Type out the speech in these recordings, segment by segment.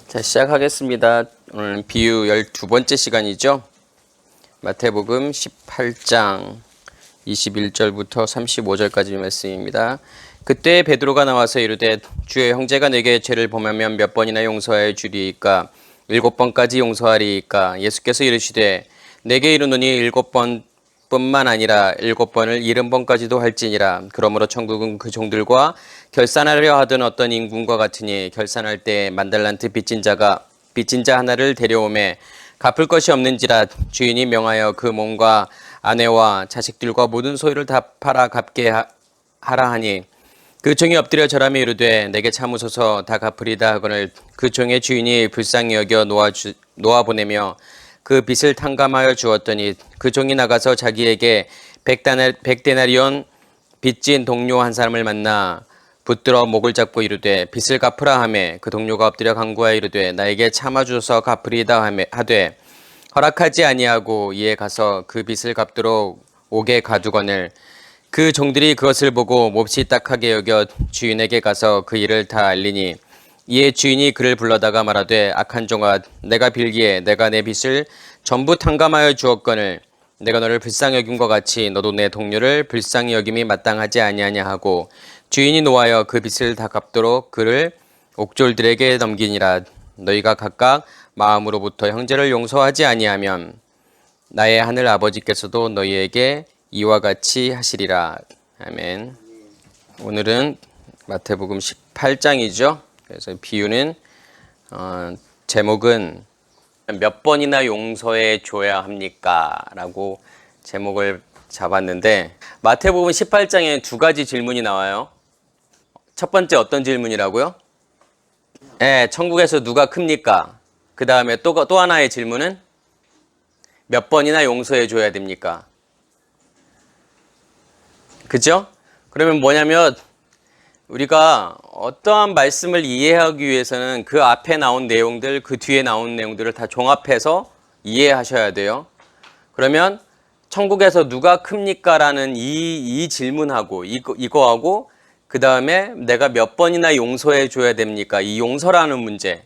자, 시작하겠습니다. 오늘 비유 12번째 시간이죠. 마태복음 18장 21절부터 35절까지 말씀입니다. 그때 베드로가 나와서 이르되 주의 형제가 내게 죄를 범하면 몇 번이나 용서하여 주리이까 7번까지 용서하리이까. 예수께서 이르시되 내게 이르노니 7번뿐만 아니라 7번을 70번까지도 할지니라. 그러므로 천국은 그 종들과 결산하려 하던 어떤 인군과 같으니 결산할 때 만달란트 빚진 자 하나를 데려오매 갚을 것이 없는지라. 주인이 명하여 그 몸과 아내와 자식들과 모든 소유를 다 팔아 갚게 하라 하니 그 종이 엎드려 절하며 이르되 내게 참으소서 다 갚으리다 하거늘 그 종의 주인이 불쌍히 여겨 놓아 보내며 그 빚을 탕감하여 주었더니 그 종이 나가서 자기에게 100데나리온 빚진 동료 한 사람을 만나 붙들어 목을 잡고 이르되 빚을 갚으라 하매 그 동료가 엎드려 간구하여 이르되 나에게 참아주소서 갚으리다 하되 허락하지 아니하고 이에 가서 그 빚을 갚도록 옥에 가두거늘 그 종들이 그것을 보고 몹시 딱하게 여겨 주인에게 가서 그 일을 다 알리니 이에 주인이 그를 불러다가 말하되 악한 종아 내가 빌기에 내가 내 빚을 전부 탕감하여 주었거늘 내가 너를 불쌍히 여김과 같이 너도 내 동료를 불쌍히 여김이 마땅하지 아니하냐 하고 주인이 노하여 그 빚을 다 갚도록 그를 옥졸들에게 넘기니라. 너희가 각각 마음으로부터 형제를 용서하지 아니하면 나의 하늘 아버지께서도 너희에게 이와 같이 하시리라. 아멘. 오늘은 마태복음 18장이죠. 그래서 비유는 제목은 몇 번이나 용서해 줘야 합니까? 라고 제목을 잡았는데 마태복음 18장에 두 가지 질문이 나와요. 첫 번째 어떤 질문이라고요? 천국에서 누가 큽니까? 그 다음에 또 하나의 질문은 몇 번이나 용서해 줘야 됩니까? 그죠? 그러면 뭐냐면 우리가 어떠한 말씀을 이해하기 위해서는 그 앞에 나온 내용들, 그 뒤에 나온 내용들을 다 종합해서 이해하셔야 돼요. 그러면 천국에서 누가 큽니까? 라는 이 질문하고 이거하고 그 다음에 내가 몇 번이나 용서해 줘야 됩니까? 이 용서라는 문제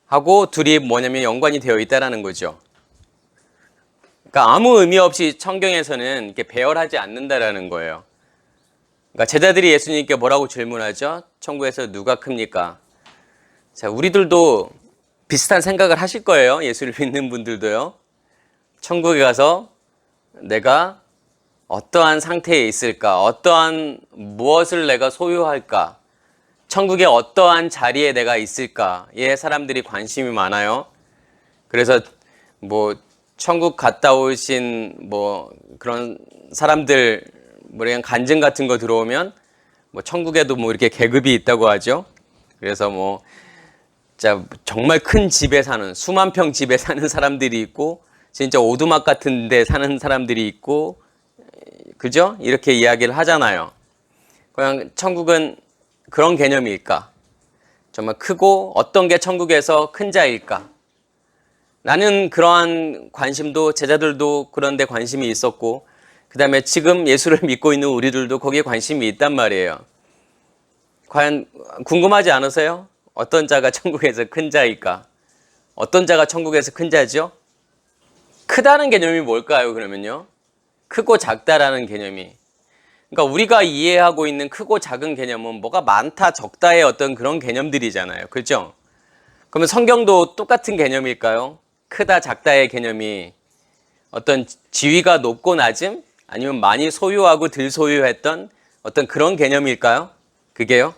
하고 둘이 뭐냐면 연관이 되어 있다라는 거죠. 그러니까 아무 의미 없이 성경에서는 이렇게 배열하지 않는다라는 거예요. 그러니까 제자들이 예수님께 뭐라고 질문하죠? 천국에서 누가 큽니까? 자, 우리들도 비슷한 생각을 하실 거예요. 예수를 믿는 분들도요. 천국에 가서 내가 어떠한 상태에 있을까? 어떠한 무엇을 내가 소유할까? 천국에 어떠한 자리에 내가 있을까에 사람들이 관심이 많아요. 그래서 뭐 천국 갔다 오신 그런 사람들 그냥 간증 같은 거 들어오면 천국에도 이렇게 계급이 있다고 하죠. 그래서 정말 큰 집에 사는 수만 평 집에 사는 사람들이 있고 진짜 오두막 같은 데 사는 사람들이 있고 그죠? 이렇게 이야기를 하잖아요. 그냥 천국은 그런 개념일까? 정말 크고 어떤 게 천국에서 큰 자일까? 나는 그러한 관심도 제자들도 그런 데 관심이 있었고 그 다음에 지금 예수를 믿고 있는 우리들도 거기에 관심이 있단 말이에요. 과연 궁금하지 않으세요? 어떤 자가 천국에서 큰 자일까? 어떤 자가 천국에서 큰 자죠? 크다는 개념이 뭘까요, 그러면요? 크고 작다라는 개념이. 그러니까 우리가 이해하고 있는 크고 작은 개념은 뭐가 많다, 적다의 어떤 그런 개념들이잖아요. 그렇죠? 그러면 성경도 똑같은 개념일까요? 크다, 작다의 개념이 어떤 지위가 높고 낮음? 아니면 많이 소유하고 덜 소유했던 어떤 그런 개념일까요? 그게요?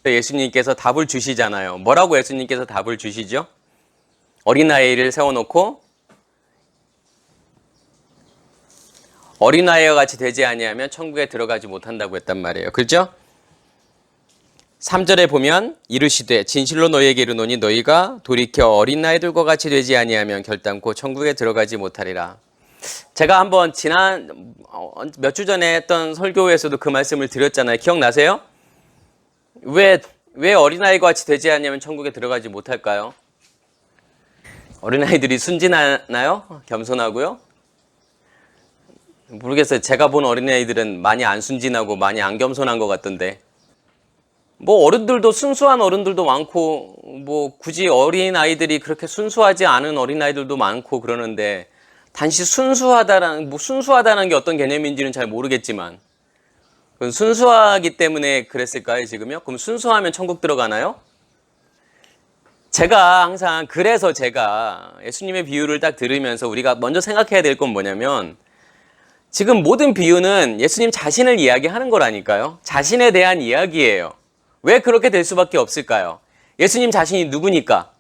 예수님께서 답을 주시잖아요. 뭐라고 예수님께서 답을 주시죠? 어린아이를 세워놓고 어린아이와 같이 되지 아니하면 천국에 들어가지 못한다고 했단 말이에요. 그렇죠? 3절에 보면 이르시되 진실로 너희에게 이르노니 너희가 돌이켜 어린아이들과 같이 되지 아니하면 결단코 천국에 들어가지 못하리라. 제가 한번 지난 몇 주 전에 했던 설교에서도 그 말씀을 드렸잖아요. 기억나세요? 왜 어린아이와 같이 되지 않으면 천국에 들어가지 못할까요? 어린아이들이 순진하나요? 겸손하고요? 모르겠어요. 제가 본 어린아이들은 많이 안 순진하고 많이 안 겸손한 것 같던데. 뭐 어른들도 순수한 어른들도 많고 뭐 굳이 어린 아이들이 그렇게 순수하지 않은 어린 아이들도 많고 그러는데 단지 순수하다는 게 어떤 개념인지는 잘 모르겠지만 그건 순수하기 때문에 그랬을까요 지금요? 그럼 순수하면 천국 들어가나요? 그래서 제가 예수님의 비유를 딱 들으면서 우리가 먼저 생각해야 될 건 뭐냐면 지금 모든 비유는 예수님 자신을 이야기하는 거라니까요. 자신에 대한 이야기예요. 왜 그렇게 될 수밖에 없을까요? 예수님 자신이 누구니까?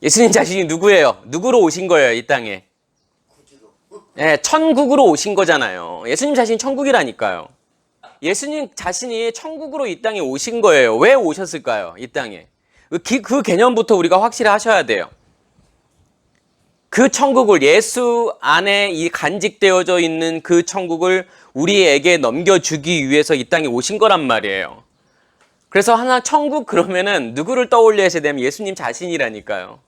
예수님 자신이 누구예요? 누구로 오신 거예요, 이 땅에? 네, 천국으로 오신 거잖아요. 예수님 자신이 천국이라니까요. 예수님 자신이 천국으로 이 땅에 오신 거예요. 왜 오셨을까요? 이 땅에. 그 개념부터 우리가 확실히 하셔야 돼요. 그 천국을 예수 안에 이 간직되어져 있는 그 천국을 우리에게 넘겨주기 위해서 이 땅에 오신 거란 말이에요. 그래서 하나 천국 그러면은 누구를 떠올려야 되면 예수님 자신이라니까요.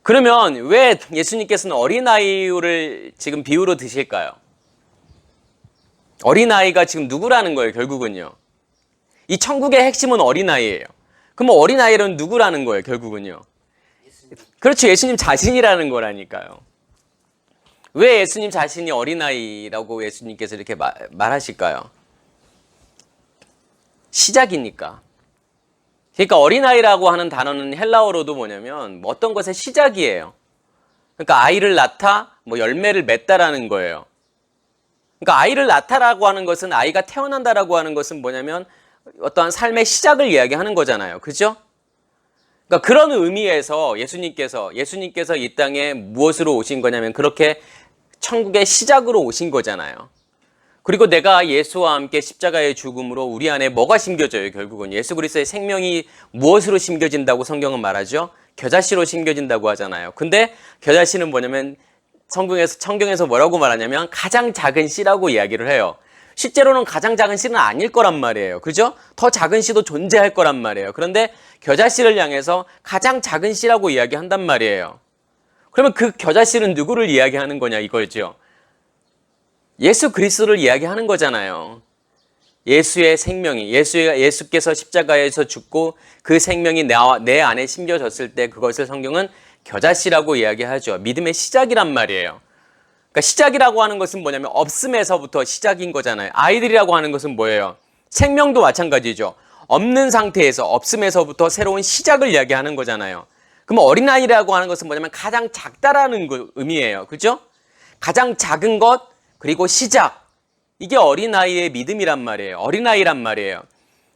그러면 왜 예수님께서는 어린아이를 지금 비유로 드실까요? 어린아이가 지금 누구라는 거예요, 결국은요. 이 천국의 핵심은 어린아이예요. 그럼 어린아이는 누구라는 거예요, 결국은요. 그렇죠. 예수님 자신이라는 거라니까요. 왜 예수님 자신이 어린아이라고 예수님께서 이렇게 말하실까요? 시작이니까. 그러니까 어린아이라고 하는 단어는 헬라어로도 뭐냐면 어떤 것의 시작이에요. 그러니까 아이를 낳다, 열매를 맺다라는 거예요. 그러니까 아이를 낳다라고 하는 것은 아이가 태어난다라고 하는 것은 뭐냐면 어떠한 삶의 시작을 이야기하는 거잖아요. 그죠? 그러니까 그런 의미에서 예수님께서 이 땅에 무엇으로 오신 거냐면 그렇게 천국의 시작으로 오신 거잖아요. 그리고 내가 예수와 함께 십자가의 죽음으로 우리 안에 뭐가 심겨져요? 결국은 예수 그리스도의 생명이 무엇으로 심겨진다고 성경은 말하죠? 겨자씨로 심겨진다고 하잖아요. 근데 겨자씨는 뭐냐면 성경에서 뭐라고 말하냐면 가장 작은 씨라고 이야기를 해요. 실제로는 가장 작은 씨는 아닐 거란 말이에요. 그죠? 더 작은 씨도 존재할 거란 말이에요. 그런데 겨자씨를 향해서 가장 작은 씨라고 이야기한단 말이에요. 그러면 그 겨자씨는 누구를 이야기하는 거냐 이거죠. 예수 그리스도를 이야기하는 거잖아요. 예수의 생명이 예수께서 십자가에서 죽고 그 생명이 내 안에 심겨졌을 때 그것을 성경은 겨자씨라고 이야기하죠. 믿음의 시작이란 말이에요. 그러니까 시작이라고 하는 것은 뭐냐면 없음에서부터 시작인 거잖아요. 아이들이라고 하는 것은 뭐예요? 생명도 마찬가지죠. 없는 상태에서 없음에서부터 새로운 시작을 이야기하는 거잖아요. 그럼 어린아이라고 하는 것은 뭐냐면 가장 작다라는 의미예요. 그죠? 가장 작은 것 그리고 시작. 이게 어린아이의 믿음이란 말이에요. 어린아이란 말이에요.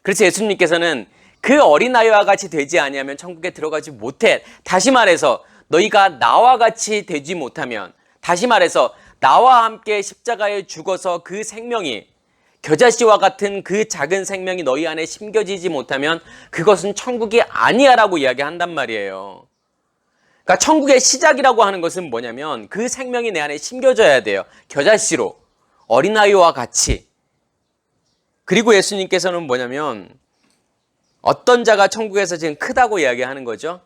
그래서 예수님께서는 그 어린아이와 같이 되지 아니하면 천국에 들어가지 못해. 다시 말해서 너희가 나와 같이 되지 못하면 다시 말해서 나와 함께 십자가에 죽어서 그 생명이 겨자씨와 같은 그 작은 생명이 너희 안에 심겨지지 못하면 그것은 천국이 아니야 라고 이야기한단 말이에요. 그러니까 천국의 시작이라고 하는 것은 뭐냐면 그 생명이 내 안에 심겨져야 돼요. 겨자씨로 어린아이와 같이. 그리고 예수님께서는 뭐냐면 어떤 자가 천국에서 지금 크다고 이야기하는 거죠.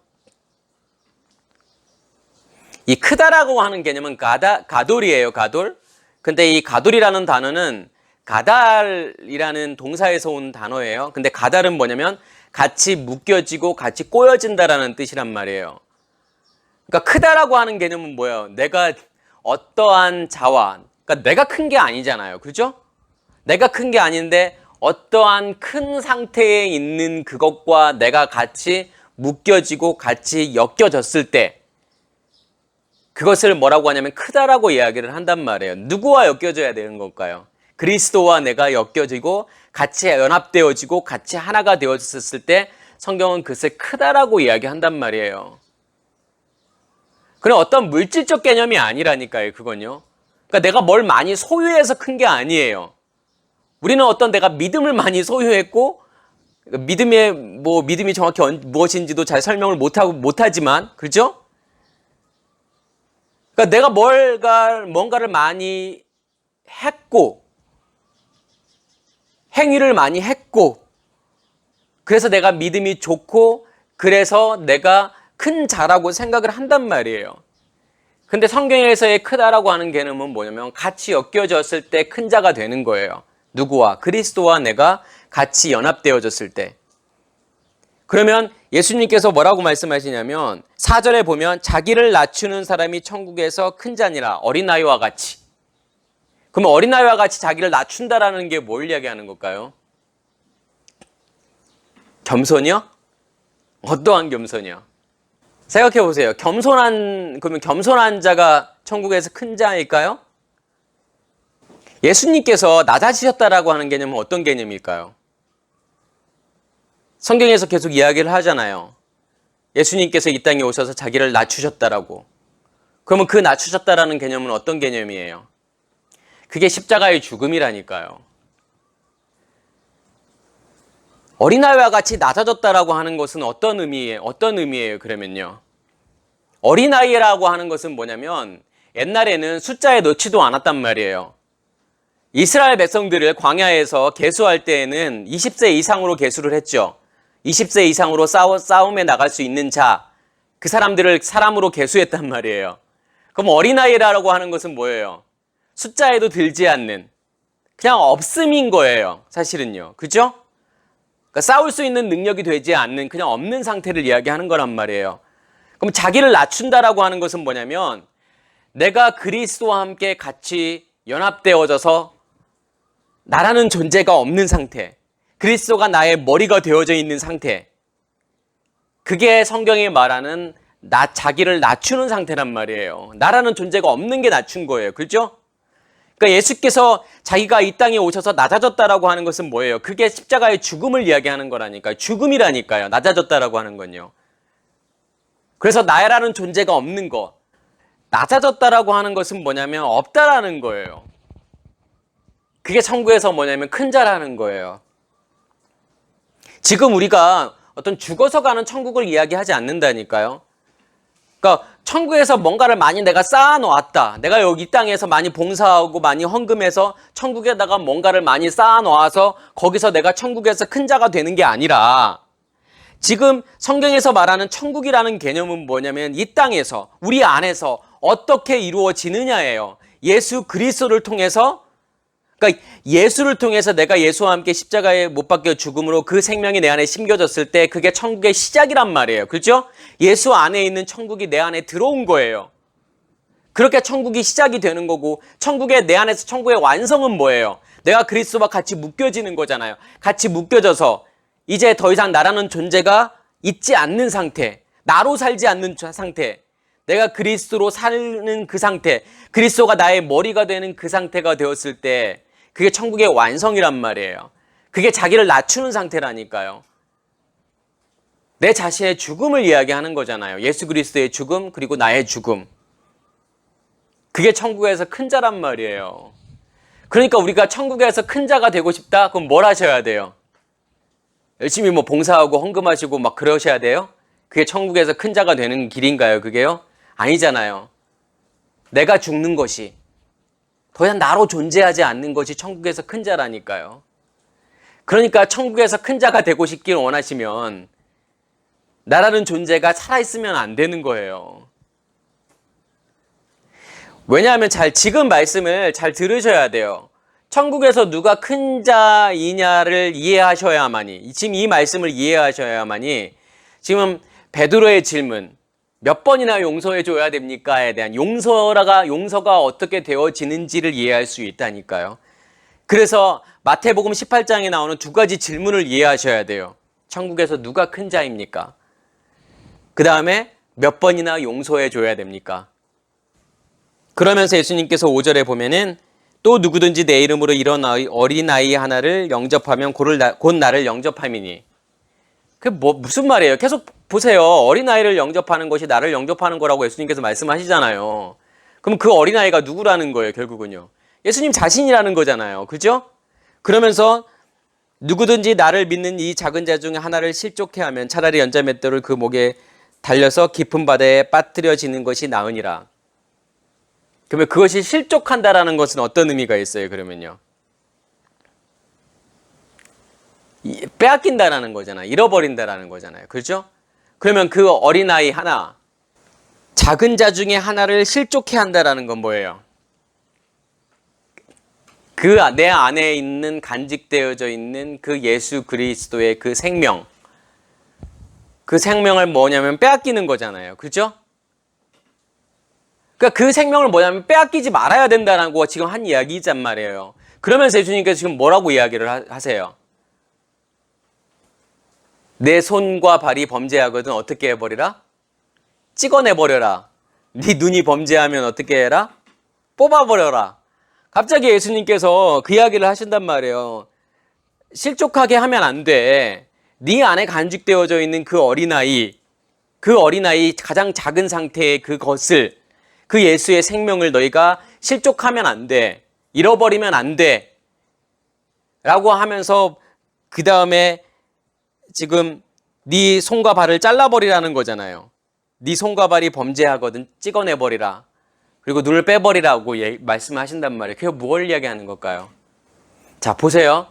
이 크다라고 하는 개념은 가돌이에요. 가돌. 근데 이 가돌이라는 단어는 가달이라는 동사에서 온 단어예요. 근데 가달은 뭐냐면 같이 묶여지고 같이 꼬여진다라는 뜻이란 말이에요. 그러니까 크다라고 하는 개념은 뭐예요? 내가 어떠한 자와, 그러니까 내가 큰 게 아니잖아요. 그죠? 내가 큰 게 아닌데 어떠한 큰 상태에 있는 그것과 내가 같이 묶여지고 같이 엮여졌을 때 그것을 뭐라고 하냐면 크다라고 이야기를 한단 말이에요. 누구와 엮여져야 되는 걸까요? 그리스도와 내가 엮여지고 같이 연합되어지고 같이 하나가 되어졌을 때 성경은 그것을 크다라고 이야기한단 말이에요. 그럼 어떤 물질적 개념이 아니라니까요. 그건요. 그러니까 내가 뭘 많이 소유해서 큰 게 아니에요. 우리는 어떤 내가 믿음을 많이 소유했고 믿음이 정확히 무엇인지도 잘 설명을 못하지만 그렇죠? 그러니까 내가 뭔가를 많이 했고 행위를 많이 했고 그래서 내가 믿음이 좋고 그래서 내가 큰 자라고 생각을 한단 말이에요. 근데 성경에서의 크다라고 하는 개념은 뭐냐면 같이 엮여졌을 때 큰 자가 되는 거예요. 누구와? 그리스도와 내가 같이 연합되어졌을 때. 그러면 예수님께서 뭐라고 말씀하시냐면 4절에 보면 자기를 낮추는 사람이 천국에서 큰 자니라. 어린아이와 같이. 그러면 어린아이와 같이 자기를 낮춘다라는 게 뭘 이야기하는 걸까요? 겸손이요? 어떠한 겸손이요? 생각해 보세요. 그러면 겸손한 자가 천국에서 큰 자일까요? 예수님께서 낮아지셨다라고 하는 개념은 어떤 개념일까요? 성경에서 계속 이야기를 하잖아요. 예수님께서 이 땅에 오셔서 자기를 낮추셨다라고. 그러면 그 낮추셨다라는 개념은 어떤 개념이에요? 그게 십자가의 죽음이라니까요. 어린아이와 같이 낮아졌다라고 하는 것은 어떤 의미예요, 그러면요? 어린아이라고 하는 것은 뭐냐면 옛날에는 숫자에 넣지도 않았단 말이에요. 이스라엘 백성들을 광야에서 계수할 때에는 20세 이상으로 계수를 했죠. 20세 이상으로 싸움에 나갈 수 있는 자, 그 사람들을 사람으로 계수했단 말이에요. 그럼 어린아이라고 하는 것은 뭐예요? 숫자에도 들지 않는, 그냥 없음인 거예요, 사실은요. 그죠? 그러니까 싸울 수 있는 능력이 되지 않는, 그냥 없는 상태를 이야기하는 거란 말이에요. 그럼 자기를 낮춘다라고 하는 것은 뭐냐면 내가 그리스도와 함께 같이 연합되어져서 나라는 존재가 없는 상태, 그리스도가 나의 머리가 되어져 있는 상태, 그게 성경이 말하는 자기를 낮추는 상태란 말이에요. 나라는 존재가 없는 게 낮춘 거예요. 그렇죠? 그러니까 예수께서 자기가 이 땅에 오셔서 낮아졌다라고 하는 것은 뭐예요? 그게 십자가의 죽음을 이야기하는 거라니까요. 죽음이라니까요. 낮아졌다라고 하는 건요. 그래서 나라는 존재가 없는 거, 낮아졌다라고 하는 것은 뭐냐면 없다라는 거예요. 그게 천국에서 뭐냐면 큰 자라는 거예요. 지금 우리가 어떤 죽어서 가는 천국을 이야기하지 않는다니까요. 그러니까 천국에서 뭔가를 많이 내가 쌓아놓았다. 내가 여기 이 땅에서 많이 봉사하고 많이 헌금해서 천국에다가 뭔가를 많이 쌓아놓아서 거기서 내가 천국에서 큰 자가 되는 게 아니라, 지금 성경에서 말하는 천국이라는 개념은 뭐냐면 이 땅에서 우리 안에서 어떻게 이루어지느냐예요. 예수 그리스도를 통해서, 그러니까 예수를 통해서 내가 예수와 함께 십자가에 못 박혀 죽음으로 그 생명이 내 안에 심겨졌을 때 그게 천국의 시작이란 말이에요. 그렇죠? 예수 안에 있는 천국이 내 안에 들어온 거예요. 그렇게 천국이 시작이 되는 거고, 내 안에서 천국의 완성은 뭐예요? 내가 그리스도와 같이 묶여지는 거잖아요. 같이 묶여져서 이제 더 이상 나라는 존재가 있지 않는 상태, 나로 살지 않는 상태, 내가 그리스도로 사는 그 상태, 그리스도가 나의 머리가 되는 그 상태가 되었을 때 그게 천국의 완성이란 말이에요. 그게 자기를 낮추는 상태라니까요. 내 자신의 죽음을 이야기하는 거잖아요. 예수 그리스도의 죽음, 그리고 나의 죽음. 그게 천국에서 큰 자란 말이에요. 그러니까 우리가 천국에서 큰 자가 되고 싶다? 그럼 뭘 하셔야 돼요? 열심히 봉사하고 헌금하시고 막 그러셔야 돼요? 그게 천국에서 큰 자가 되는 길인가요, 그게요? 아니잖아요. 내가 죽는 것이, 더 이상 나로 존재하지 않는 것이 천국에서 큰 자라니까요. 그러니까 천국에서 큰 자가 되고 싶길 원하시면 나라는 존재가 살아있으면 안 되는 거예요. 왜냐하면 지금 말씀을 잘 들으셔야 돼요. 천국에서 누가 큰 자이냐를 이해하셔야만이, 지금 이 말씀을 이해하셔야만이, 지금 베드로의 질문, 몇 번이나 용서해 줘야 됩니까에 대한 용서가 어떻게 되어지는지를 이해할 수 있다니까요. 그래서 마태복음 18장에 나오는 두 가지 질문을 이해하셔야 돼요. 천국에서 누가 큰 자입니까? 그 다음에 몇 번이나 용서해 줘야 됩니까? 그러면서 예수님께서 5절에 보면은 또 누구든지 내 이름으로 이런 어린아이 하나를 영접하면 곧 나를 영접함이니. 그게 무슨 말이에요? 계속 보세요. 어린아이를 영접하는 것이 나를 영접하는 거라고 예수님께서 말씀하시잖아요. 그럼 그 어린아이가 누구라는 거예요, 결국은요? 예수님 자신이라는 거잖아요. 그죠? 그러면서 누구든지 나를 믿는 이 작은 자 중에 하나를 실족해 하면 차라리 연자맷돌을 그 목에 달려서 깊은 바다에 빠뜨려지는 것이 나으니라. 그러면 그것이 실족한다라는 것은 어떤 의미가 있어요, 그러면요? 빼앗긴다라는 거잖아요. 잃어버린다라는 거잖아요. 그렇죠? 그러면 그 어린아이 하나, 작은 자 중에 하나를 실족해 한다라는 건 뭐예요? 그 내 안에 있는 간직되어져 있는 그 예수 그리스도의 그 생명, 그 생명을 뭐냐면 빼앗기는 거잖아요. 그죠? 그러니까 그 생명을 뭐냐면 빼앗기지 말아야 된다라고 지금 한 이야기이란 말이에요. 그러면서 예수님께서 지금 뭐라고 이야기를 하세요? 내 손과 발이 범죄하거든 어떻게 해버리라? 찍어내버려라. 네 눈이 범죄하면 어떻게 해라? 뽑아버려라. 갑자기 예수님께서 그 이야기를 하신단 말이에요. 실족하게 하면 안 돼. 네 안에 간직되어져 있는 그 어린아이 가장 작은 상태의 그것을, 그 예수의 생명을 너희가 실족하면 안 돼. 잃어버리면 안 돼. 라고 하면서 그 다음에 지금 네 손과 발을 잘라버리라는 거잖아요. 네 손과 발이 범죄하거든 찍어내버리라. 그리고 눈을 빼버리라고 말씀하신단 말이에요. 그게 뭘 이야기하는 걸까요? 자, 보세요.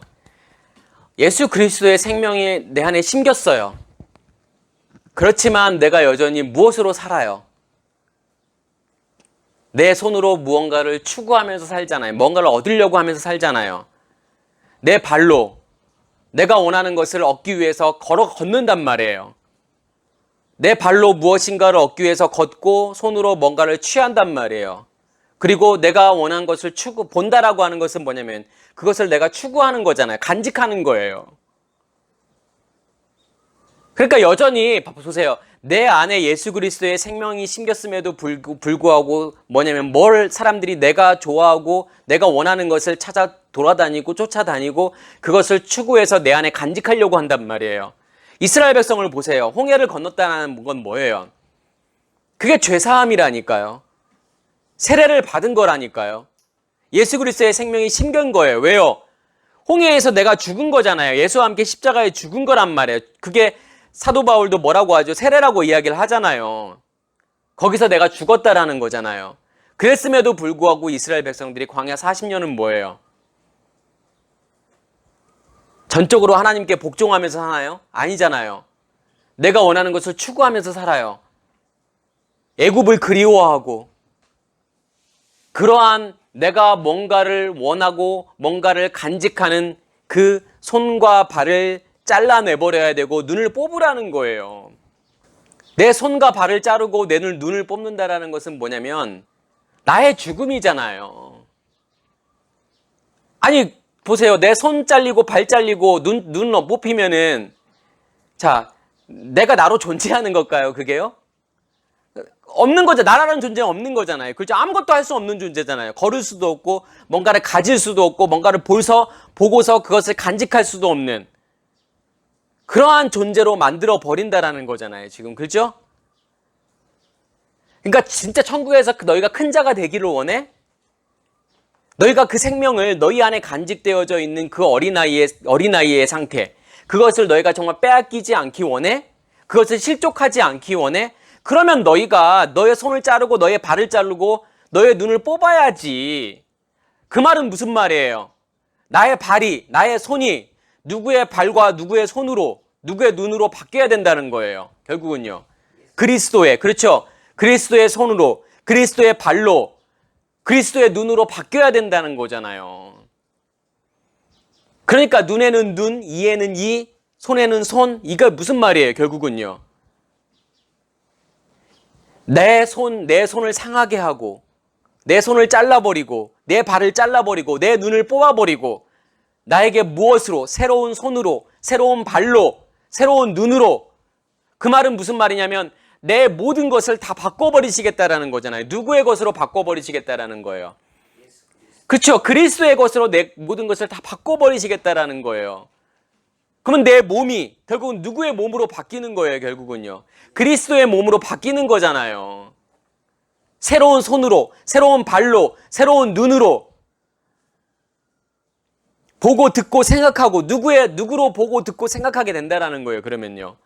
예수 그리스도의 생명이 내 안에 심겼어요. 그렇지만 내가 여전히 무엇으로 살아요? 내 손으로 무언가를 추구하면서 살잖아요. 뭔가를 얻으려고 하면서 살잖아요. 내 발로 내가 원하는 것을 얻기 위해서 걷는단 말이에요. 내 발로 무엇인가를 얻기 위해서 걷고 손으로 뭔가를 취한단 말이에요. 그리고 내가 원하는 것을 본다라고 하는 것은 뭐냐면 그것을 내가 추구하는 거잖아요. 간직하는 거예요. 그러니까 여전히 보세요. 내 안에 예수 그리스도의 생명이 심겼음에도 불구하고 뭐냐면 사람들이 내가 좋아하고 내가 원하는 것을 찾아 돌아다니고 쫓아다니고 그것을 추구해서 내 안에 간직하려고 한단 말이에요. 이스라엘 백성을 보세요. 홍해를 건넜다는 건 뭐예요? 그게 죄사함이라니까요. 세례를 받은 거라니까요. 예수 그리스도의 생명이 심긴 거예요. 왜요? 홍해에서 내가 죽은 거잖아요. 예수와 함께 십자가에 죽은 거란 말이에요. 그게 사도 바울도 뭐라고 하죠? 세례라고 이야기를 하잖아요. 거기서 내가 죽었다라는 거잖아요. 그랬음에도 불구하고 이스라엘 백성들이 광야 40년은 뭐예요? 전적으로 하나님께 복종하면서 사나요? 아니잖아요. 내가 원하는 것을 추구하면서 살아요. 애굽을 그리워하고 그러한 내가 뭔가를 원하고 뭔가를 간직하는 그 손과 발을 잘라내버려야 되고 눈을 뽑으라는 거예요. 내 손과 발을 자르고 내 눈을 뽑는다라는 것은 뭐냐면 나의 죽음이잖아요. 아니 보세요. 내 손 잘리고 발 잘리고 눈 뽑히면은 자 내가 나로 존재하는 걸까요? 그게요? 없는 거죠. 나라는 존재는 없는 거잖아요. 그렇죠? 아무것도 할 수 없는 존재잖아요. 걸을 수도 없고 뭔가를 가질 수도 없고 뭔가를 보고서 그것을 간직할 수도 없는 그러한 존재로 만들어 버린다라는 거잖아요. 지금 그렇죠? 그러니까 진짜 천국에서 너희가 큰 자가 되기를 원해? 너희가 그 생명을 너희 안에 간직되어져 있는 그 어린아이의 상태, 그것을 너희가 정말 빼앗기지 않기 원해? 그것을 실족하지 않기 원해? 그러면 너희가 너의 손을 자르고 너의 발을 자르고 너의 눈을 뽑아야지. 그 말은 무슨 말이에요? 나의 발이, 나의 손이 누구의 발과 누구의 손으로, 누구의 눈으로 바뀌어야 된다는 거예요. 결국은요. 그리스도의, 그렇죠? 그리스도의 손으로, 그리스도의 발로, 그리스도의 눈으로 바뀌어야 된다는 거잖아요. 그러니까 눈에는 눈, 이에는 이, 손에는 손, 이게 무슨 말이에요? 결국은요. 내 손을 상하게 하고, 내 손을 잘라버리고, 내 발을 잘라버리고, 내 눈을 뽑아버리고, 나에게 무엇으로? 새로운 손으로, 새로운 발로, 새로운 눈으로. 그 말은 무슨 말이냐면 내 모든 것을 다 바꿔버리시겠다라는 거잖아요. 누구의 것으로 바꿔버리시겠다라는 거예요. 그렇죠. 그리스도의 것으로 내 모든 것을 다 바꿔버리시겠다라는 거예요. 그러면 내 몸이 결국은 누구의 몸으로 바뀌는 거예요. 결국은요. 그리스도의 몸으로 바뀌는 거잖아요. 새로운 손으로, 새로운 발로, 새로운 눈으로 보고 듣고 생각하고 누구로 보고 듣고 생각하게 된다라는 거예요. 그러면요.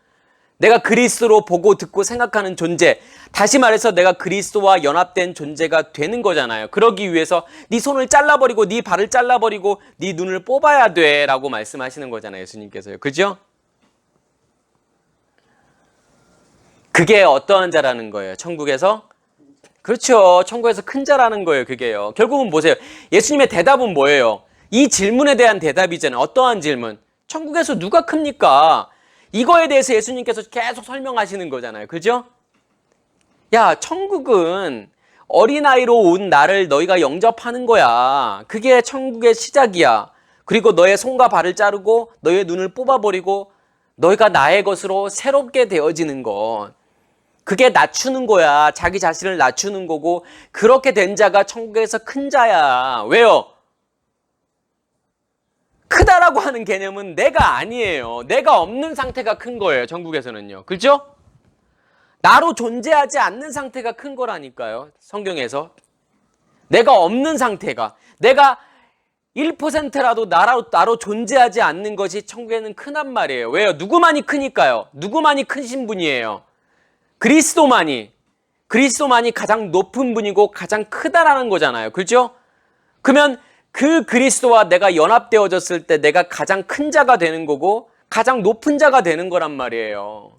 내가 그리스도로 보고 듣고 생각하는 존재, 다시 말해서 내가 그리스도와 연합된 존재가 되는 거잖아요. 그러기 위해서 네 손을 잘라버리고 네 발을 잘라버리고 네 눈을 뽑아야 돼 라고 말씀하시는 거잖아요. 예수님께서요. 그죠? 그게 어떠한 자라는 거예요? 천국에서? 그렇죠. 천국에서 큰 자라는 거예요. 그게요. 결국은 보세요. 예수님의 대답은 뭐예요? 이 질문에 대한 대답이잖아요. 어떠한 질문? 천국에서 누가 큽니까? 이거에 대해서 예수님께서 계속 설명하시는 거잖아요. 그죠? 야, 천국은 어린아이로 온 나를 너희가 영접하는 거야. 그게 천국의 시작이야. 그리고 너의 손과 발을 자르고 너의 눈을 뽑아버리고 너희가 나의 것으로 새롭게 되어지는 것. 그게 낮추는 거야. 자기 자신을 낮추는 거고, 그렇게 된 자가 천국에서 큰 자야. 왜요? 크다라고 하는 개념은 내가 아니에요. 내가 없는 상태가 큰 거예요. 천국에서는요. 그렇죠? 나로 존재하지 않는 상태가 큰 거라니까요. 성경에서. 내가 없는 상태가. 내가 1%라도 나로 존재하지 않는 것이 천국에는 크단 말이에요. 왜요? 누구만이 크니까요. 누구만이 크신 분이에요. 그리스도만이 가장 높은 분이고 가장 크다라는 거잖아요. 그렇죠? 그러면 그 그리스도와 내가 연합되어졌을 때 내가 가장 큰 자가 되는 거고 가장 높은 자가 되는 거란 말이에요.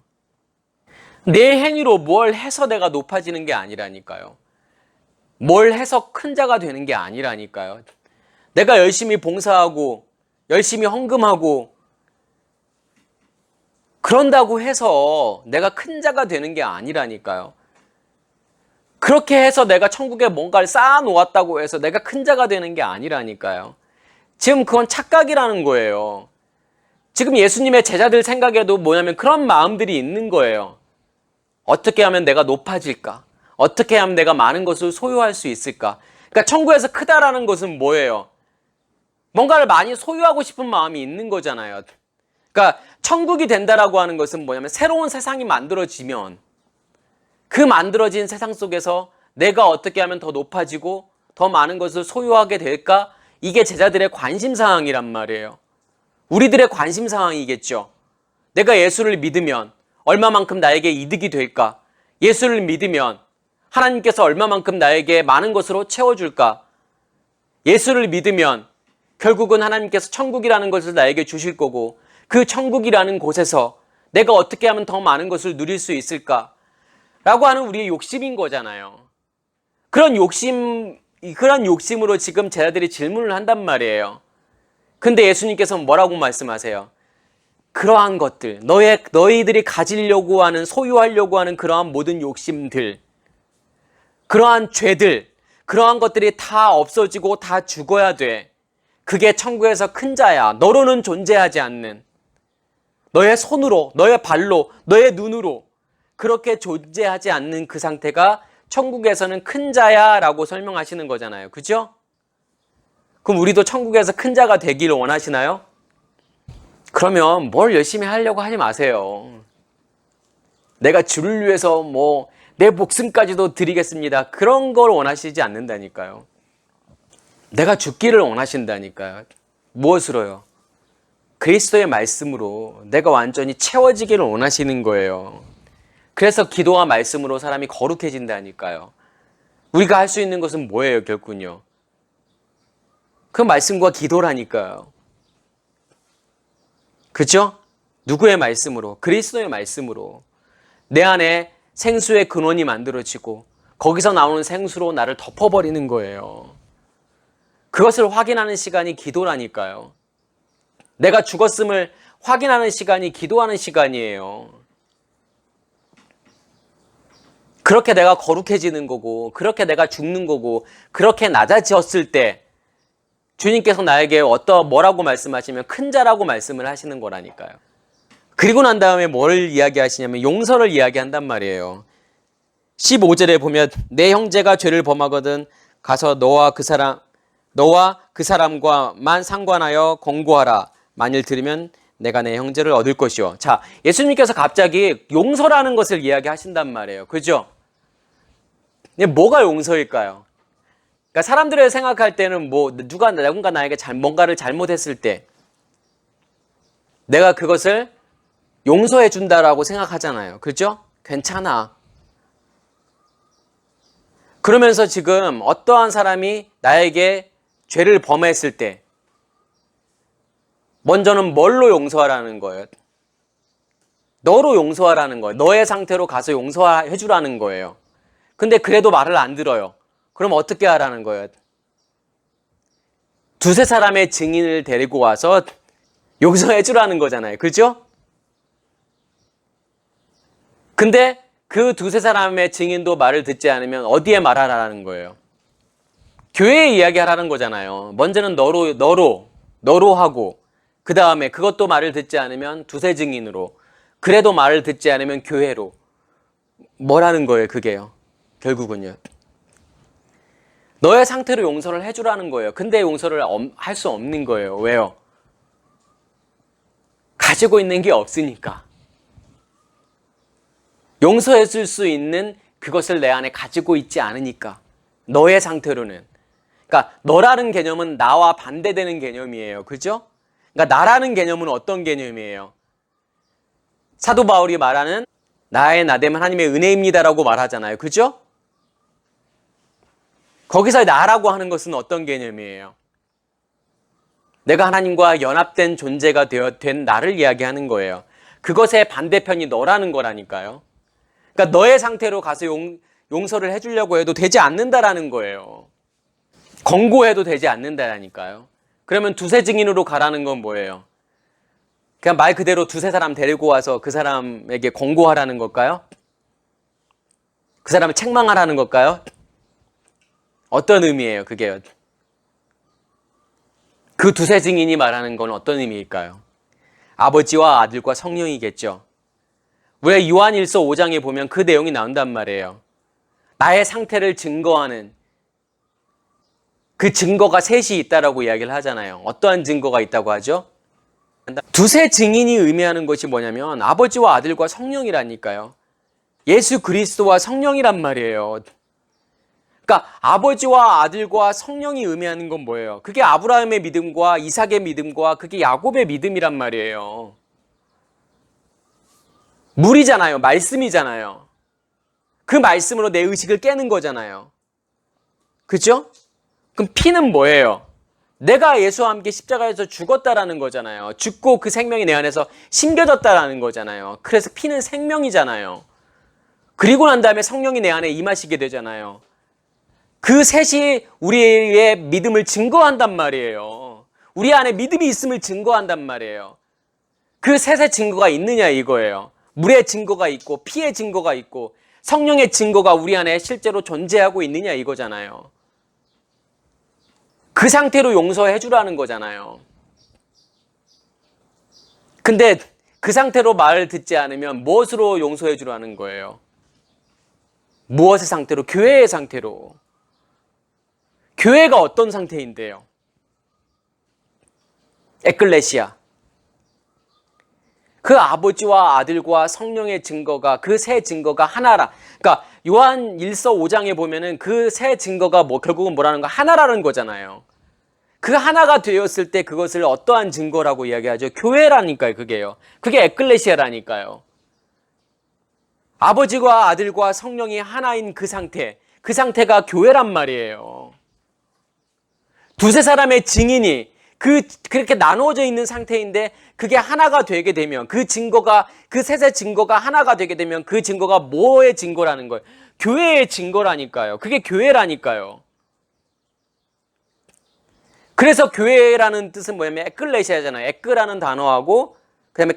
내 행위로 뭘 해서 내가 높아지는 게 아니라니까요. 뭘 해서 큰 자가 되는 게 아니라니까요. 내가 열심히 봉사하고 열심히 헌금하고 그런다고 해서 내가 큰 자가 되는 게 아니라니까요. 그렇게 해서 내가 천국에 뭔가를 쌓아놓았다고 해서 내가 큰 자가 되는 게 아니라니까요. 지금 그건 착각이라는 거예요. 지금 예수님의 제자들 생각에도 뭐냐면 그런 마음들이 있는 거예요. 어떻게 하면 내가 높아질까? 어떻게 하면 내가 많은 것을 소유할 수 있을까? 그러니까 천국에서 크다라는 것은 뭐예요? 뭔가를 많이 소유하고 싶은 마음이 있는 거잖아요. 그러니까 천국이 된다라고 하는 것은 뭐냐면 새로운 세상이 만들어지면 그 만들어진 세상 속에서 내가 어떻게 하면 더 높아지고 더 많은 것을 소유하게 될까? 이게 제자들의 관심사항이란 말이에요. 우리들의 관심사항이겠죠. 내가 예수를 믿으면 얼마만큼 나에게 이득이 될까? 예수를 믿으면 하나님께서 얼마만큼 나에게 많은 것으로 채워줄까? 예수를 믿으면 결국은 하나님께서 천국이라는 것을 나에게 주실 거고 그 천국이라는 곳에서 내가 어떻게 하면 더 많은 것을 누릴 수 있을까? 라고 하는 우리의 욕심인 거잖아요. 그런 욕심으로 지금 제자들이 질문을 한단 말이에요. 근데 예수님께서 뭐라고 말씀하세요? 그러한 것들, 너희들이 가지려고 하는, 소유하려고 하는 그러한 모든 욕심들, 그러한 죄들, 그러한 것들이 다 없어지고 다 죽어야 돼. 그게 천국에서 큰 자야. 너로는 존재하지 않는. 너의 손으로, 너의 발로, 너의 눈으로 그렇게 존재하지 않는 그 상태가 천국에서는 큰 자야 라고 설명하시는 거잖아요. 그죠? 그럼 우리도 천국에서 큰 자가 되기를 원하시나요? 그러면 뭘 열심히 하려고 하지 마세요. 내가 주를 위해서 내 목숨까지도 드리겠습니다. 그런 걸 원하시지 않는다니까요. 내가 죽기를 원하신다니까요. 무엇으로요? 그리스도의 말씀으로 내가 완전히 채워지기를 원하시는 거예요. 그래서 기도와 말씀으로 사람이 거룩해진다니까요. 우리가 할 수 있는 것은 뭐예요, 결국은요? 그 말씀과 기도라니까요. 그죠? 누구의 말씀으로? 그리스도의 말씀으로. 내 안에 생수의 근원이 만들어지고 거기서 나오는 생수로 나를 덮어버리는 거예요. 그것을 확인하는 시간이 기도라니까요. 내가 죽었음을 확인하는 시간이 기도하는 시간이에요. 그렇게 내가 거룩해지는 거고 그렇게 내가 죽는 거고 그렇게 낮아졌을 때 주님께서 나에게 뭐라고 말씀하시면 큰 자라고 말씀을 하시는 거라니까요. 그리고 난 다음에 뭘 이야기하시냐면 용서를 이야기한단 말이에요. 15절에 보면 내 형제가 죄를 범하거든 가서 너와 그 사람과만 상관하여 공고하라. 만일 들으면 내가 내 형제를 얻을 것이요. 자, 예수님께서 갑자기 용서라는 것을 이야기하신단 말이에요. 그죠? 뭐가 용서일까요? 그러니까 사람들이 생각할 때는 누군가 나에게 뭔가를 잘못했을 때 내가 그것을 용서해 준다라고 생각하잖아요. 그렇죠? 괜찮아. 그러면서 지금 어떠한 사람이 나에게 죄를 범했을 때 먼저는 뭘로 용서하라는 거예요? 너로 용서하라는 거예요. 너의 상태로 가서 용서해 주라는 거예요. 근데 그래도 말을 안 들어요. 그럼 어떻게 하라는 거예요? 두세 사람의 증인을 데리고 와서 용서해 주라는 거잖아요. 그죠? 근데 그 두세 사람의 증인도 말을 듣지 않으면 어디에 말하라는 거예요? 교회에 이야기하라는 거잖아요. 먼저는 너로 하고, 그 다음에 그것도 말을 듣지 않으면 두세 증인으로, 그래도 말을 듣지 않으면 교회로. 뭐라는 거예요, 그게요? 결국은요. 너의 상태로 용서를 해주라는 거예요. 근데 용서를 할 수 없는 거예요. 왜요? 가지고 있는 게 없으니까. 용서해 줄 수 있는 그것을 내 안에 가지고 있지 않으니까. 너의 상태로는. 그러니까 너라는 개념은 나와 반대되는 개념이에요. 그죠? 그러니까 나라는 개념은 어떤 개념이에요? 사도 바울이 말하는 나의 나됨은 하나님의 은혜입니다라고 말하잖아요. 그죠? 거기서 나라고 하는 것은 어떤 개념이에요? 내가 하나님과 연합된 존재가 된 나를 이야기하는 거예요. 그것의 반대편이 너라는 거라니까요. 그러니까 너의 상태로 가서 용서를 해주려고 해도 되지 않는다라는 거예요. 권고해도 되지 않는다라니까요. 그러면 두세 증인으로 가라는 건 뭐예요? 그냥 말 그대로 두세 사람 데리고 와서 그 사람에게 권고하라는 걸까요? 그 사람을 책망하라는 걸까요? 어떤 의미예요, 그게요? 그 두세 증인이 말하는 건 어떤 의미일까요? 아버지와 아들과 성령이겠죠. 왜 요한일서 5장에 보면 그 내용이 나온단 말이에요. 나의 상태를 증거하는 그 증거가 셋이 있다라고 이야기를 하잖아요. 어떠한 증거가 있다고 하죠? 두세 증인이 의미하는 것이 뭐냐면 아버지와 아들과 성령이라니까요. 예수 그리스도와 성령이란 말이에요. 그러니까 아버지와 아들과 성령이 의미하는 건 뭐예요? 그게 아브라함의 믿음과 이삭의 믿음과 그게 야곱의 믿음이란 말이에요. 물이잖아요. 말씀이잖아요. 그 말씀으로 내 의식을 깨는 거잖아요. 그죠? 그럼 피는 뭐예요? 내가 예수와 함께 십자가에서 죽었다라는 거잖아요. 죽고 그 생명이 내 안에서 심겨졌다라는 거잖아요. 그래서 피는 생명이잖아요. 그리고 난 다음에 성령이 내 안에 임하시게 되잖아요. 그 셋이 우리의 믿음을 증거한단 말이에요. 우리 안에 믿음이 있음을 증거한단 말이에요. 그 셋의 증거가 있느냐 이거예요. 물의 증거가 있고 피의 증거가 있고 성령의 증거가 우리 안에 실제로 존재하고 있느냐 이거잖아요. 그 상태로 용서해 주라는 거잖아요. 근데 그 상태로 말을 듣지 않으면 무엇으로 용서해 주라는 거예요? 무엇의 상태로? 교회의 상태로. 교회가 어떤 상태인데요? 에클레시아. 그 아버지와 아들과 성령의 증거가 그 세 증거가 하나라. 그러니까 요한 1서 5장에 보면은 그 세 증거가 결국은 뭐라는 거? 하나라는 거잖아요. 그 하나가 되었을 때 그것을 어떠한 증거라고 이야기하죠? 교회라니까요, 그게요. 그게 에클레시아라니까요. 아버지와 아들과 성령이 하나인 그 상태가 교회란 말이에요. 두세 사람의 증인이 그렇게 나누어져 있는 상태인데 그게 하나가 되게 되면 그 셋의 증거가 하나가 되게 되면 그 증거가 뭐의 증거라는 거예요? 교회의 증거라니까요. 그게 교회라니까요. 그래서 교회라는 뜻은 뭐냐면 에클레시아잖아요. 에크라는 단어하고 그 다음에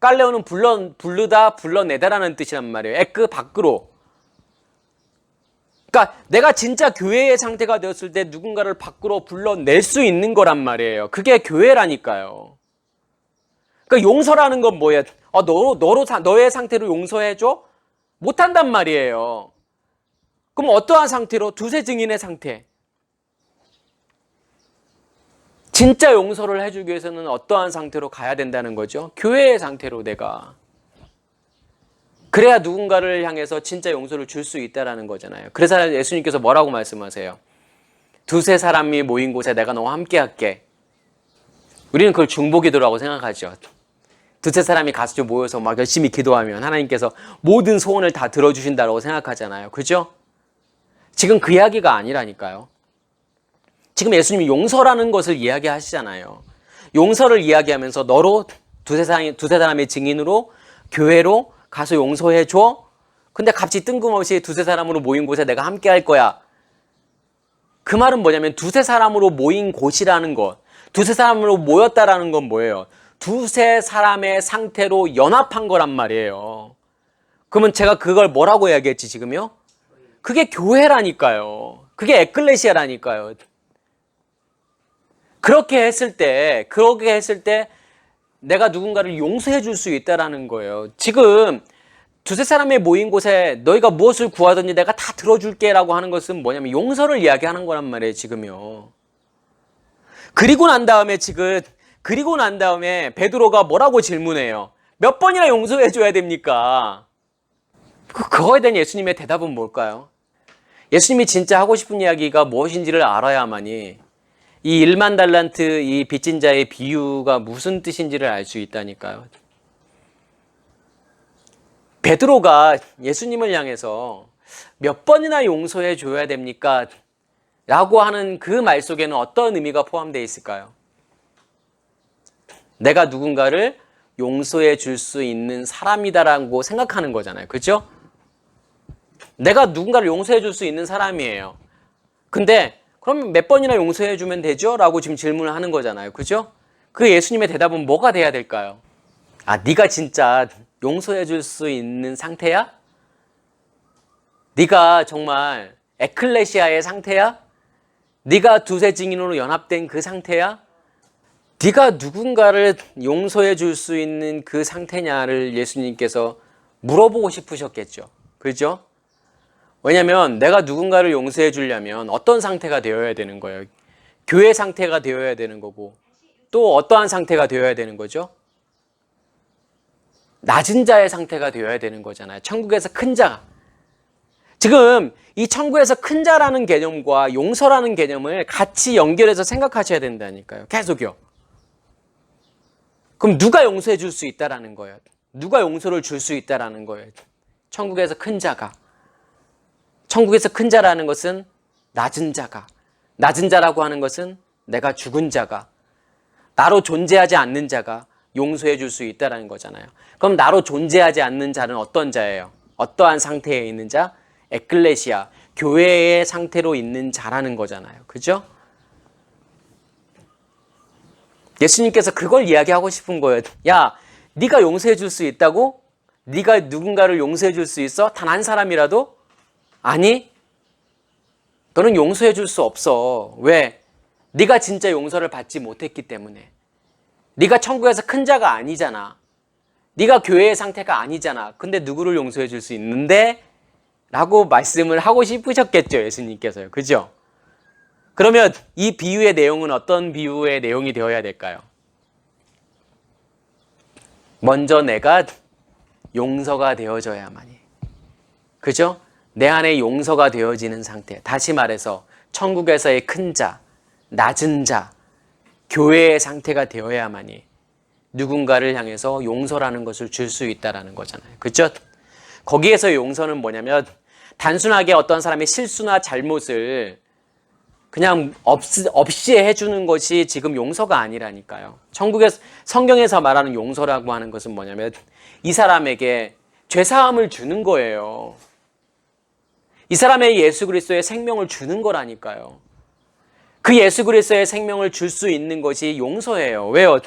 깔레오는 부르다, 불러내다라는 뜻이란 말이에요. 에크 밖으로. 그러니까 내가 진짜 교회의 상태가 되었을 때 누군가를 밖으로 불러낼 수 있는 거란 말이에요. 그게 교회라니까요. 그러니까 용서라는 건 뭐예요? 너의 상태로 용서해줘? 못한단 말이에요. 그럼 어떠한 상태로? 두세 증인의 상태. 진짜 용서를 해주기 위해서는 어떠한 상태로 가야 된다는 거죠? 교회의 상태로 내가. 그래야 누군가를 향해서 진짜 용서를 줄 수 있다는 거잖아요. 그래서 예수님께서 뭐라고 말씀하세요? 두세 사람이 모인 곳에 내가 너와 함께 할게. 우리는 그걸 중보기도라고 생각하죠. 두세 사람이 같이 모여서 막 열심히 기도하면 하나님께서 모든 소원을 다 들어주신다고 생각하잖아요. 그죠? 지금 그 이야기가 아니라니까요. 지금 예수님이 용서라는 것을 이야기하시잖아요. 용서를 이야기하면서 너로 두세 사람의 증인으로 교회로 가서 용서해 줘. 근데 갑자기 뜬금없이 두세 사람으로 모인 곳에 내가 함께 할 거야. 그 말은 뭐냐면 두세 사람으로 모인 곳이라는 것, 두세 사람으로 모였다라는 건 뭐예요? 두세 사람의 상태로 연합한 거란 말이에요. 그러면 제가 그걸 뭐라고 이야기했지 지금요? 그게 교회라니까요. 그게 에클레시아라니까요. 그렇게 했을 때 내가 누군가를 용서해 줄 수 있다라는 거예요. 지금 두세 사람이 모인 곳에 너희가 무엇을 구하든지 내가 다 들어줄게 라고 하는 것은 뭐냐면 용서를 이야기하는 거란 말이에요, 지금요. 그리고 난 다음에 베드로가 뭐라고 질문해요? 몇 번이나 용서해 줘야 됩니까? 그거에 대한 예수님의 대답은 뭘까요? 예수님이 진짜 하고 싶은 이야기가 무엇인지를 알아야만이 이 1만 달란트 이 빚진 자의 비유가 무슨 뜻인지를 알 수 있다니까요. 베드로가 예수님을 향해서 몇 번이나 용서해 줘야 됩니까? 라고 하는 그 말 속에는 어떤 의미가 포함되어 있을까요? 내가 누군가를 용서해 줄 수 있는 사람이다라고 생각하는 거잖아요. 그렇죠? 내가 누군가를 용서해 줄 수 있는 사람이에요. 근데 그럼 몇 번이나 용서해 주면 되죠? 라고 지금 질문을 하는 거잖아요. 그렇죠? 그 예수님의 대답은 뭐가 돼야 될까요? 아, 네가 진짜 용서해 줄 수 있는 상태야? 네가 정말 에클레시아의 상태야? 네가 두세 증인으로 연합된 그 상태야? 네가 누군가를 용서해 줄 수 있는 그 상태냐를 예수님께서 물어보고 싶으셨겠죠. 그렇죠? 왜냐하면 내가 누군가를 용서해 주려면 어떤 상태가 되어야 되는 거예요? 교회 상태가 되어야 되는 거고 또 어떠한 상태가 되어야 되는 거죠? 낮은 자의 상태가 되어야 되는 거잖아요. 천국에서 큰 자. 지금 이 천국에서 큰 자라는 개념과 용서라는 개념을 같이 연결해서 생각하셔야 된다니까요. 계속요. 그럼 누가 용서해 줄 수 있다라는 거예요? 누가 용서를 줄 수 있다라는 거예요? 천국에서 큰 자가. 천국에서 큰 자라는 것은 낮은 자가. 낮은 자라고 하는 것은 내가 죽은 자가. 나로 존재하지 않는 자가 용서해 줄 수 있다는 거잖아요. 그럼 나로 존재하지 않는 자는 어떤 자예요? 어떠한 상태에 있는 자? 에클레시아, 교회의 상태로 있는 자라는 거잖아요. 그죠? 예수님께서 그걸 이야기하고 싶은 거예요. 야, 네가 용서해 줄 수 있다고? 네가 누군가를 용서해 줄 수 있어? 단 한 사람이라도? 아니, 너는 용서해 줄 수 없어. 왜? 네가 진짜 용서를 받지 못했기 때문에. 네가 천국에서 큰 자가 아니잖아. 네가 교회의 상태가 아니잖아. 근데 누구를 용서해 줄 수 있는데? 라고 말씀을 하고 싶으셨겠죠, 예수님께서요. 그죠? 그러면 이 비유의 내용은 어떤 비유의 내용이 되어야 될까요? 먼저 내가 용서가 되어져야만이. 그죠? 내 안에 용서가 되어지는 상태. 다시 말해서 천국에서의 큰 자, 낮은 자, 교회의 상태가 되어야만이 누군가를 향해서 용서라는 것을 줄 수 있다는 거잖아요. 그렇죠? 거기에서 용서는 뭐냐면 단순하게 어떤 사람의 실수나 잘못을 그냥 없이 해주는 것이 지금 용서가 아니라니까요. 성경에서 말하는 용서라고 하는 것은 뭐냐면 이 사람에게 죄사함을 주는 거예요. 이 사람의 예수 그리스도의 생명을 주는 거라니까요. 그 예수 그리스도의 생명을 줄 수 있는 것이 용서예요. 왜요?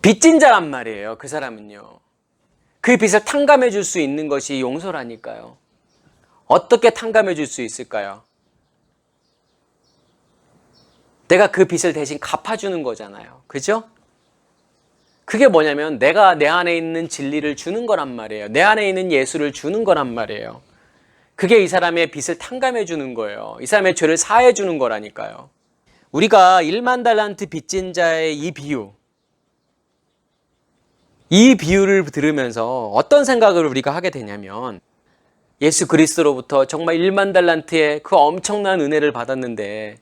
빚진 자란 말이에요. 그 사람은요. 그 빚을 탕감해 줄 수 있는 것이 용서라니까요. 어떻게 탕감해 줄 수 있을까요? 내가 그 빚을 대신 갚아주는 거잖아요. 그죠? 그게 뭐냐면 내가 내 안에 있는 진리를 주는 거란 말이에요. 내 안에 있는 예수를 주는 거란 말이에요. 그게 이 사람의 빚을 탕감해 주는 거예요. 이 사람의 죄를 사해 주는 거라니까요. 우리가 1만 달란트 빚진 자의 이 비유를 들으면서 어떤 생각을 우리가 하게 되냐면 예수 그리스도로부터 정말 1만 달란트의 그 엄청난 은혜를 받았는데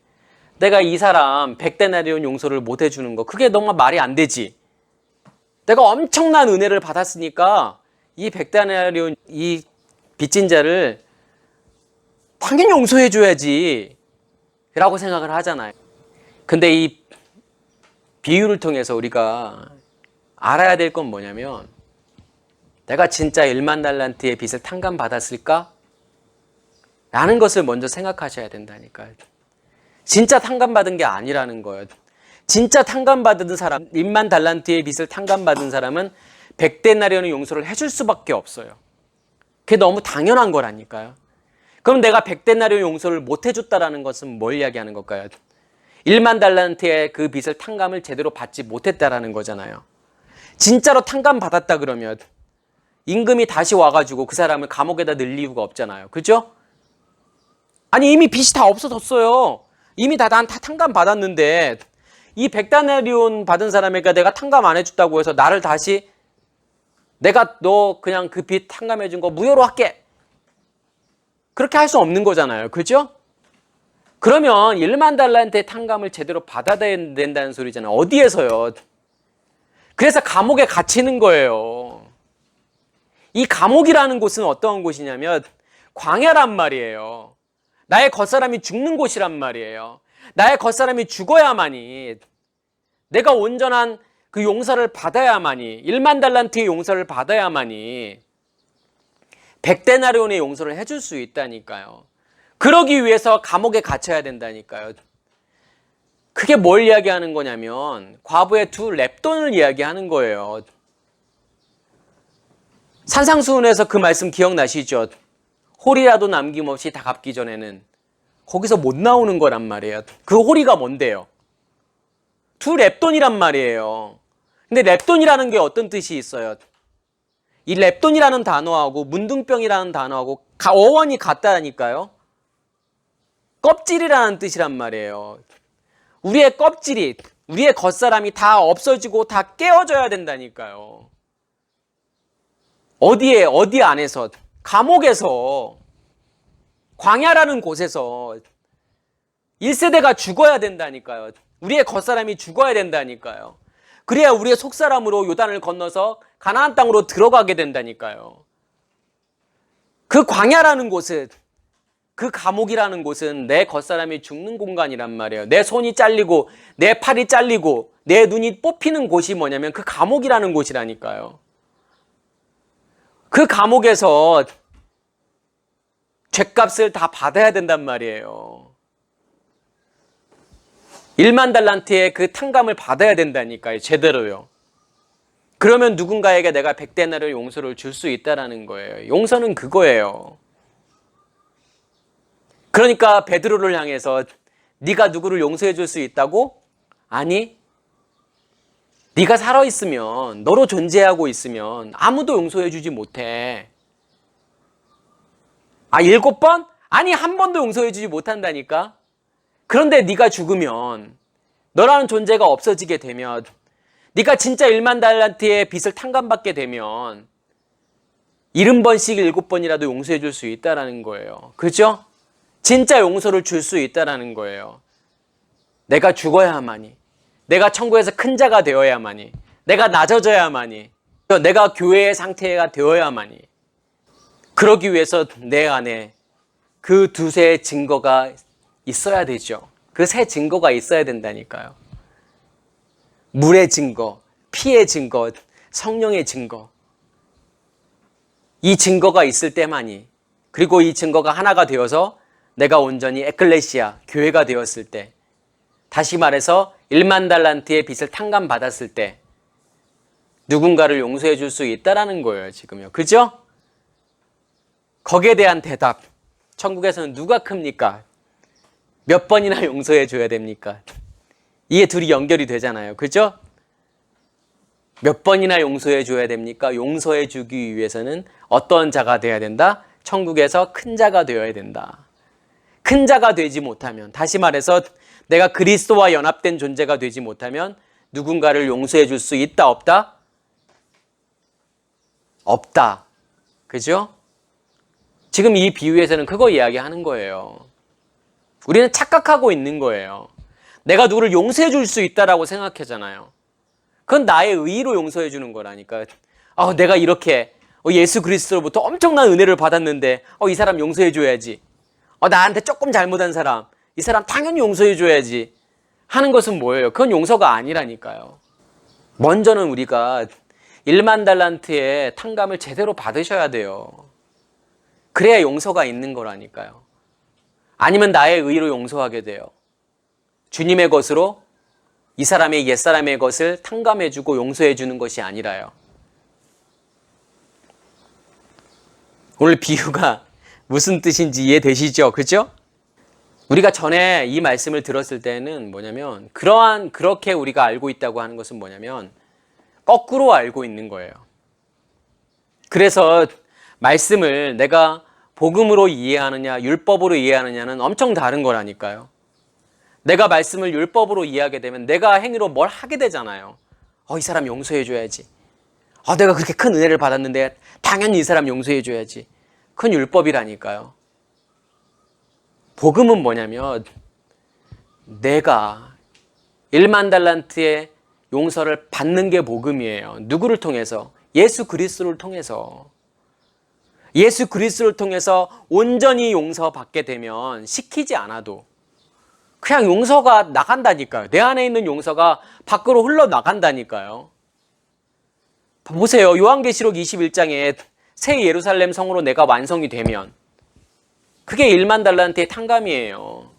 내가 이 사람 100데나리온 용서를 못 해주는 거 그게 정말 말이 안 되지. 내가 엄청난 은혜를 받았으니까 이 100데나리온 이 빚진 자를 당연히 용서해 줘야지 라고 생각을 하잖아요. 근데 이 비유를 통해서 우리가 알아야 될 건 뭐냐면 내가 진짜 1만 달란트의 빚을 탕감받았을까? 라는 것을 먼저 생각하셔야 된다니까요. 진짜 탕감받은 게 아니라는 거예요. 진짜 탕감받은 사람, 1만 달란트의 빚을 탕감받은 사람은 100데나리온의 용서를 해줄 수밖에 없어요. 그게 너무 당연한 거라니까요. 그럼 내가 100데나리온 용서를 못 해줬다라는 것은 뭘 이야기하는 걸까요? 1만 달란트의 그 빚을 탕감을 제대로 받지 못했다라는 거잖아요. 진짜로 탕감받았다 그러면 임금이 다시 와가지고 그 사람을 감옥에다 넣을 이유가 없잖아요. 그죠? 아니 이미 빚이 다 없어졌어요. 이미 난 다 탕감받았는데 이 100데나리온 받은 사람에게 내가 탕감 안 해줬다고 해서 나를 다시 내가 너 그냥 그 빚 탕감해준 거 무효로 할게. 그렇게 할 수 없는 거잖아요. 그죠? 그러면 1만 달란트의 탕감을 제대로 받아야 된다는 소리잖아요. 어디에서요? 그래서 감옥에 갇히는 거예요. 이 감옥이라는 곳은 어떤 곳이냐면 광야란 말이에요. 나의 겉사람이 죽는 곳이란 말이에요. 나의 겉사람이 죽어야만이 내가 온전한 그 용서를 받아야만이 1만 달란트의 용서를 받아야만이 100데나리온의 용서를 해줄 수 있다니까요. 그러기 위해서 감옥에 갇혀야 된다니까요. 그게 뭘 이야기하는 거냐면 과부의 두 랩돈을 이야기하는 거예요. 산상수훈에서 그 말씀 기억나시죠? 홀이라도 남김없이 다 갚기 전에는 거기서 못 나오는 거란 말이에요. 그 홀이가 뭔데요? 두 랩돈이란 말이에요. 근데 랩돈이라는 게 어떤 뜻이 있어요? 이 랩돈이라는 단어하고 문둥병이라는 단어하고 어원이 같다니까요. 껍질이라는 뜻이란 말이에요. 우리의 껍질이, 우리의 겉사람이 다 없어지고 다 깨어져야 된다니까요. 어디에, 어디 안에서, 감옥에서, 광야라는 곳에서 1세대가 죽어야 된다니까요. 우리의 겉사람이 죽어야 된다니까요. 그래야 우리의 속사람으로 요단을 건너서 가나안 땅으로 들어가게 된다니까요. 그 광야라는 곳은, 그 감옥이라는 곳은 내 겉사람이 죽는 공간이란 말이에요. 내 손이 잘리고 내 팔이 잘리고 내 눈이 뽑히는 곳이 뭐냐면 그 감옥이라는 곳이라니까요. 그 감옥에서 죗값을 다 받아야 된단 말이에요. 1만 달란트의 그 탕감을 받아야 된다니까요. 제대로요. 그러면 누군가에게 내가 100데나리온 용서를 줄 수 있다라는 거예요. 용서는 그거예요. 그러니까 베드로를 향해서 네가 누구를 용서해 줄 수 있다고? 아니, 네가 살아있으면, 너로 존재하고 있으면 아무도 용서해 주지 못해. 7번? 아니, 한 번도 용서해 주지 못한다니까? 그런데 네가 죽으면, 너라는 존재가 없어지게 되면, 네가 진짜 1만 달란트의 빚을 탕감받게 되면 70번씩 7번이라도 용서해 줄 수 있다는 거예요. 그죠? 진짜 용서를 줄 수 있다는 거예요. 내가 죽어야만이, 내가 천국에서 큰 자가 되어야만이, 내가 낮아져야만이, 내가 교회의 상태가 되어야만이, 그러기 위해서 내 안에 그 두세 증거가 있어야 되죠. 그 세 증거가 있어야 된다니까요. 물의 증거, 피의 증거, 성령의 증거. 이 증거가 있을 때만이, 그리고 이 증거가 하나가 되어서 내가 온전히 에클레시아, 교회가 되었을 때, 다시 말해서 1만 달란트의 빚을 탕감받았을 때 누군가를 용서해 줄 수 있다라는 거예요, 지금요. 그죠? 거기에 대한 대답. 천국에서는 누가 큽니까? 몇 번이나 용서해 줘야 됩니까? 이게 둘이 연결이 되잖아요. 그죠? 몇 번이나 용서해 줘야 됩니까? 용서해 주기 위해서는 어떤 자가 되어야 된다? 천국에서 큰 자가 되어야 된다. 큰 자가 되지 못하면, 다시 말해서 내가 그리스도와 연합된 존재가 되지 못하면 누군가를 용서해 줄 수 있다, 없다? 없다. 그죠? 지금 이 비유에서는 그거 이야기하는 거예요. 우리는 착각하고 있는 거예요. 내가 누구를 용서해 줄 수 있다라고 생각하잖아요. 그건 나의 의의로 용서해 주는 거라니까. 내가 이렇게 예수 그리스도로부터 엄청난 은혜를 받았는데 이 사람 용서해 줘야지. 나한테 조금 잘못한 사람, 이 사람 당연히 용서해 줘야지 하는 것은 뭐예요? 그건 용서가 아니라니까요. 먼저는 우리가 1만 달란트의 탕감을 제대로 받으셔야 돼요. 그래야 용서가 있는 거라니까요. 아니면 나의 의로 용서하게 돼요. 주님의 것으로 이 사람의 옛사람의 것을 탕감해주고 용서해주는 것이 아니라요. 오늘 비유가 무슨 뜻인지 이해되시죠? 그죠? 우리가 전에 이 말씀을 들었을 때는 뭐냐면 그렇게 우리가 알고 있다고 하는 것은 뭐냐면 거꾸로 알고 있는 거예요. 그래서 말씀을 내가 복음으로 이해하느냐 율법으로 이해하느냐는 엄청 다른 거라니까요. 내가 말씀을 율법으로 이해하게 되면 내가 행위로 뭘 하게 되잖아요. 이 사람 용서해 줘야지. 내가 그렇게 큰 은혜를 받았는데 당연히 이 사람 용서해 줘야지. 그건 율법이라니까요. 복음은 뭐냐면 내가 1만 달란트의 용서를 받는 게 복음이에요. 누구를 통해서? 예수 그리스도를 통해서. 예수 그리스도를 통해서 온전히 용서받게 되면 시키지 않아도 그냥 용서가 나간다니까요. 내 안에 있는 용서가 밖으로 흘러나간다니까요. 보세요. 요한계시록 21장에 새 예루살렘 성으로 내가 완성이 되면 그게 1만 달란트의 탕감이에요.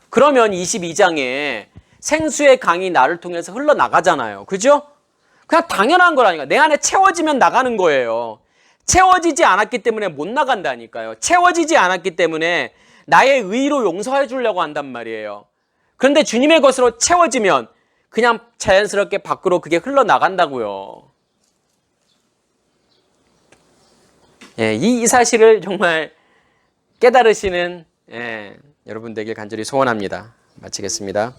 그러면 22장에 생수의 강이 나를 통해서 흘러나가잖아요. 그죠? 그냥 당연한 거라니까. 내 안에 채워지면 나가는 거예요. 채워지지 않았기 때문에 못 나간다니까요. 채워지지 않았기 때문에 나의 의로 용서해 주려고 한단 말이에요. 그런데 주님의 것으로 채워지면 그냥 자연스럽게 밖으로 그게 흘러나간다고요. 이 사실을 정말 깨달으시는 여러분 되길 간절히 소원합니다. 마치겠습니다.